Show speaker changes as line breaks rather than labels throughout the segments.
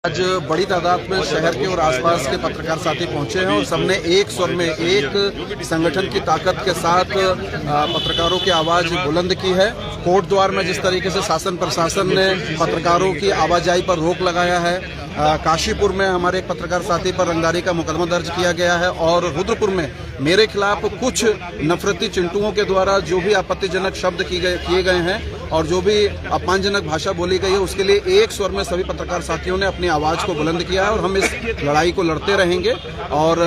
आज बड़ी तादाद में शहर के और आसपास के पत्रकार साथी पहुंचे हैं और सबने एक स्वर में एक संगठन की ताकत के साथ पत्रकारों की आवाज बुलंद की है। कोर्ट द्वार में जिस तरीके से शासन प्रशासन ने पत्रकारों की आवाजाही पर रोक लगाया है, काशीपुर में हमारे एक पत्रकार साथी पर रंगदारी का मुकदमा दर्ज किया गया है और रुद्रपुर में मेरे खिलाफ कुछ नफरती चिंटुओं के द्वारा जो भी आपत्तिजनक शब्द किए गए हैं और जो भी अपमानजनक भाषा बोली गई है, उसके लिए एक स्वर में सभी पत्रकार साथियों ने अपनी आवाज को बुलंद किया है और हम इस लड़ाई को लड़ते रहेंगे और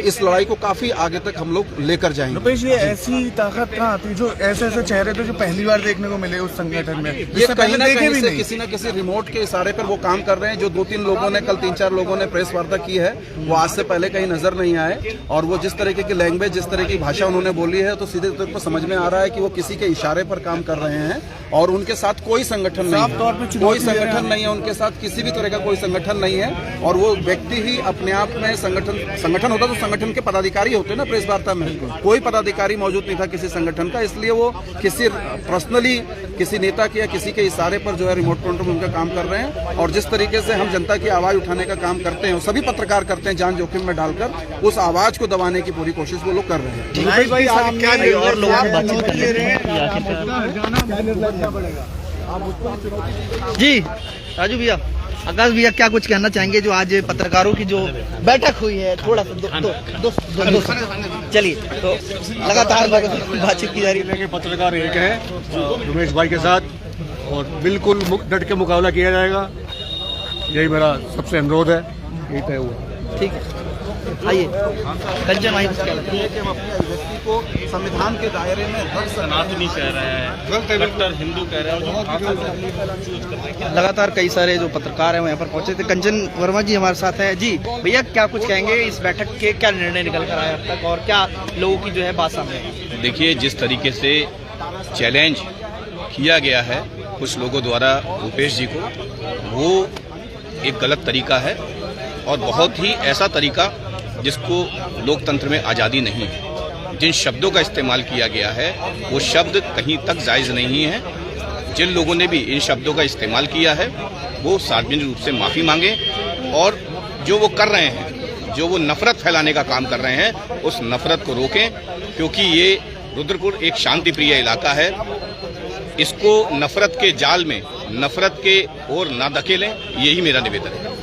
इस लड़ाई को काफी आगे तक हम लोग लेकर जाएंगे।
रुपेश, ये ऐसी ताकत कहाँ आती है जो ऐसे ऐसे चेहरे थे जो पहली बार देखने को मिले उस संगठन में?
ये कहीं ना कहीं से किसी न किसी रिमोट के इशारे पर वो काम कर रहे हैं। जो 2-3 लोगों ने कल 3-4 लोगों ने प्रेस वार्ता की है, वो आज से पहले कहीं नजर नहीं आए और वो जिस तरीके की लैंग्वेज, जिस तरह की भाषा उन्होंने बोली है, तो सीधे तौर पर समझ में आ रहा है कि वो किसी के इशारे पर काम कर रहे हैं और उनके साथ कोई संगठन नहीं है, कोई संगठन नहीं है उनके साथ, किसी भी तरह का कोई संगठन नहीं है और वो व्यक्ति ही अपने आप में संगठन होता तो संगठन के पदाधिकारी होते ना। प्रेस वार्ता में कोई पदाधिकारी मौजूद नहीं था किसी संगठन का, इसलिए वो किसी पर्सनली किसी नेता के या किसी के इशारे पर जो है रिमोट कंट्रोल में उनका काम कर रहे हैं और जिस तरीके से हम जनता की आवाज उठाने का काम करते हैं, सभी पत्रकार करते हैं जान जोखिम में डालकर, उस आवाज को दबाने की पूरी कोशिश वो लोग कर रहे हैं।
जी राजू भैया, आकाश भैया, क्या कुछ कहना चाहेंगे जो आज पत्रकारों की जो बैठक हुई है? थोड़ा सा चलिए, तो लगातार बातचीत की जा रही है।
पत्रकार एक है रमेश भाई के साथ और बिल्कुल डट के मुकाबला किया जाएगा, यही मेरा सबसे अनुरोध है।
ठीक है, आइए कंचन भाई,
हम अपनी अभिव्यक्ति को संविधान के दायरे में
सनातनी कह रहे हैं, कट्टर हिंदू कह रहे हैं।
लगातार कई सारे जो पत्रकार हैं वो यहाँ पर पहुंचे थे। कंचन वर्मा जी हमारे साथ हैं। जी भैया, क्या कुछ कहेंगे इस बैठक के, क्या निर्णय निकल कर आया अब तक और क्या लोगों की जो है बात सामने?
देखिए, जिस तरीके से चैलेंज किया गया है कुछ लोगों द्वारा रुपेश जी को, वो एक गलत तरीका है और बहुत ही ऐसा तरीका जिसको लोकतंत्र में आज़ादी नहीं है। जिन शब्दों का इस्तेमाल किया गया है वो शब्द कहीं तक जायज़ नहीं है। जिन लोगों ने भी इन शब्दों का इस्तेमाल किया है वो सार्वजनिक रूप से माफ़ी मांगे और जो वो कर रहे हैं, जो वो नफरत फैलाने का काम कर रहे हैं, उस नफरत को रोकें, क्योंकि ये रुद्रपुर एक शांति प्रिय इलाका है। इसको नफरत के जाल में, नफरत के ओर ना धकेलें, यही मेरा निवेदन है।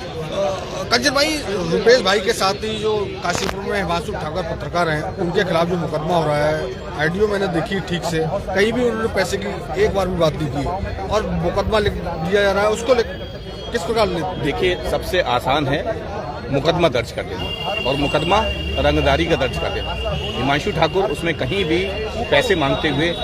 कंचन भाई, रुपेश भाई के साथ ही जो काशीपुर में हिमांशु ठाकुर पत्रकार हैं, उनके खिलाफ जो मुकदमा हो रहा है, ऑडियो मैंने देखी ठीक से, कहीं भी उन्होंने पैसे की एक बार भी बात नहीं की और मुकदमा लिख दिया जा रहा है, उसको किस प्रकार?
देखिए, सबसे आसान है मुकदमा दर्ज कर देना और मुकदमा रंगदारी का दर्ज कर देना। हिमांशु ठाकुर उसमें कहीं भी पैसे मांगते हुए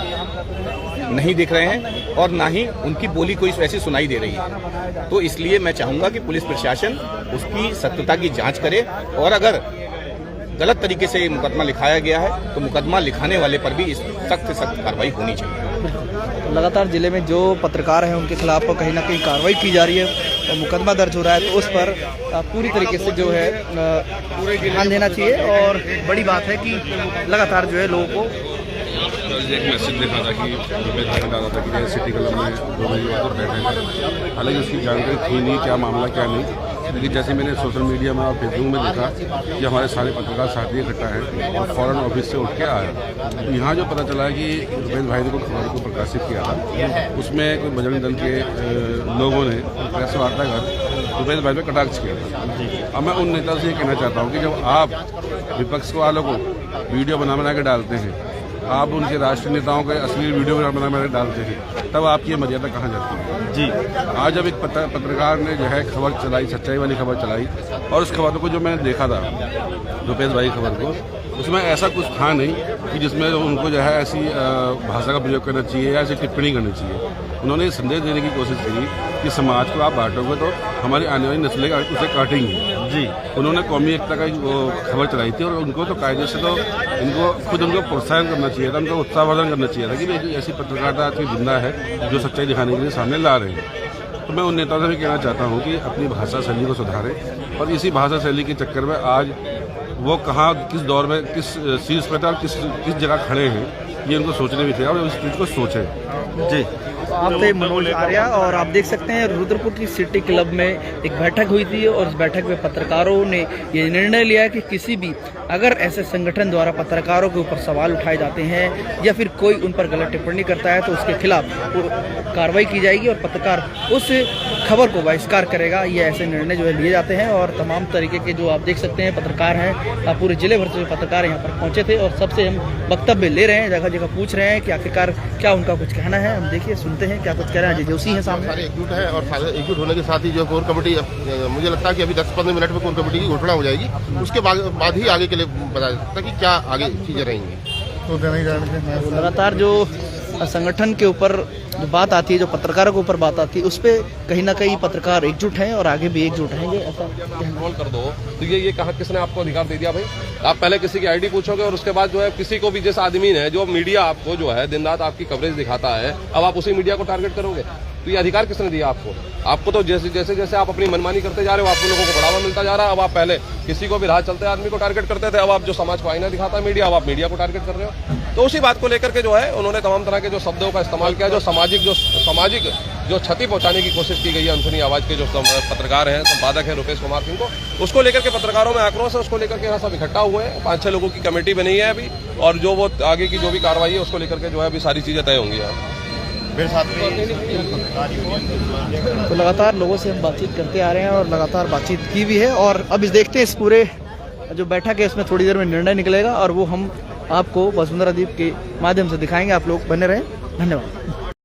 नहीं दिख रहे हैं और ना ही उनकी बोली कोई ऐसी सुनाई दे रही है। तो इसलिए मैं चाहूंगा कि पुलिस प्रशासन उसकी सत्यता की जांच करे और अगर गलत तरीके से ये मुकदमा लिखाया गया है तो मुकदमा लिखाने वाले पर भी सख्त कार्रवाई होनी चाहिए।
लगातार जिले में जो पत्रकार हैं उनके खिलाफ कहीं ना कहीं कार्रवाई की जा रही है और मुकदमा दर्ज हो रहा है, तो उस पर पूरी तरीके से जो है ध्यान देना चाहिए। और बड़ी बात है कि लगातार जो है लोगों को
एक मैसेज देखा था कि रुपेश भाई ने डाला था कि जैसे सिटी क्लब में 2 बजे बाद बैठे थे, हालांकि उसकी जानकारी थी नहीं क्या मामला क्या नहीं, लेकिन जैसे मैंने सोशल मीडिया में और फेसबुक में देखा कि हमारे सारे पत्रकार साथी इकट्ठा हैं और फ़ौरन ऑफिस से उठ के आया, तो यहाँ जो पता चला कि रुपेश भाई ने कोई खबर को प्रकाशित किया था, उसमें कोई बजरंग दल के लोगों ने प्रेस वार्ता कर रुपेश भाई पर कटाक्ष किया था। अब मैं उन नेताओं से ये कहना चाहता हूँ कि जब आप विपक्ष वालों को वीडियो बना के डालते हैं, आप उनके राष्ट्रीय नेताओं के असली वीडियो बना डालते हैं, तब आपकी मर्यादा कहाँ जाती है? जी, आज जब एक पत्रकार ने जो है खबर चलाई, सच्चाई वाली खबर चलाई और उस खबर को जो मैंने देखा था रुपेश भाई खबर को, उसमें ऐसा कुछ था नहीं कि जिसमें उनको जो है ऐसी भाषा का प्रयोग करना चाहिए या ऐसी टिप्पणी करनी चाहिए। उन्होंने संदेश देने की कोशिश की कि समाज को आप बांटोगे तो हमारी आने वाली नस्लें उसे काटेंगी। जी, उन्होंने कौमी एकता का वो खबर चलाई थी और उनको तो कायदे से तो उनको प्रोत्साहन करना चाहिए था, उनको उत्साहवर्धन करना चाहिए था कि भाई ऐसी पत्रकारिता की जिंदा है जो सच्चाई दिखाने के लिए सामने ला रहे हैं। तो मैं उन नेताओं से भी कहना चाहता हूँ कि अपनी भाषा शैली को सुधारें और इसी भाषा शैली के चक्कर में आज वो कहाँ, किस दौर में, किस शीर्ष पर और किस जगह खड़े हैं, ये उनको सोचने भी थे और इस चीज़ को सोचें। जी।
आप थे मनोज आर्या और आप देख सकते हैं रुद्रपुर की सिटी क्लब में एक बैठक हुई थी और इस बैठक में पत्रकारों ने ये निर्णय लिया कि किसी भी अगर ऐसे संगठन द्वारा पत्रकारों के ऊपर सवाल उठाए जाते हैं या फिर कोई उन पर गलत टिप्पणी करता है तो उसके खिलाफ कार्रवाई की जाएगी और पत्रकार उस खबर को बहिष्कार करेगा। ये ऐसे निर्णय जो है लिए जाते हैं और तमाम तरीके के जो आप देख सकते हैं पत्रकार हैं, पूरे जिले भर से पत्रकार यहाँ पर पहुँचे थे और सबसे हम वक्तव्य ले रहे हैं, जगह जगह पूछ रहे हैं कि आखिरकार क्या उनका कुछ कहना है। हम देखिए सुनते हैं क्या कुछ कह रहे हैं। जोशी हैं सामने।
सारे एकजुट है और एकजुट होने के साथ ही जो कोर कमेटी, मुझे लगता है कि अभी 10-15 मिनट में कोर कमेटी की घोषणा हो जाएगी, उसके बाद ही आगे के लिए बताया जा सकता है कि क्या आगे चीजें रहेंगी।
तो
लगातार जो संगठन के ऊपर जो बात आती है, जो पत्रकारों के ऊपर बात आती है, उस पर कहीं ना कहीं पत्रकार एकजुट हैं और आगे भी एकजुट रहेंगे। ऐसा
कंट्रोल कर दो तो ये कहा किसने आपको अधिकार दे दिया भाई? आप पहले किसी की आईडी पूछोगे और उसके बाद जो है किसी को भी, जिस आदमी ने जो मीडिया आपको जो है दिन रात आपकी कवरेज दिखाता है, अब आप उसी मीडिया को टारगेट करोगे तो ये अधिकार किसने दिया आपको? आपको तो जैसे जैसे आप अपनी मनमानी करते जा रहे हो, आपको लोगों को बढ़ावा मिलता जा रहा है। अब आप पहले किसी को भी राह चलते आदमी को टारगेट करते थे, अब आप जो समाज को आईना दिखाता है मीडिया, अब आप मीडिया को टारगेट कर रहे हो। तो उसी बात को लेकर के जो है उन्होंने तमाम तरह के जो शब्दों का इस्तेमाल किया, जो सामाजिक जो क्षति पहुंचाने की कोशिश की गई है अनसुनी आवाज के जो पत्रकार हैं, संपादक है रुपेश कुमार सिंह को, उसको लेकर के पत्रकारों में आक्रोश है। उसको लेकर के यहाँ सब इकट्ठा हुए हैं, 5-6 लोगों की कमेटी बनी है अभी और जो वो आगे की जो भी कार्रवाई है उसको लेकर के जो है अभी सारी चीजें तय होंगी।
तो लगातार लोगों से हम बातचीत करते आ रहे हैं और लगातार बातचीत की भी है और अब इस देखते हैं इस पूरे जो बैठक है इसमें थोड़ी देर में निर्णय निकलेगा और वो हम आपको वसुंधरा दीप के माध्यम से दिखाएंगे। आप लोग बने रहें। धन्यवाद।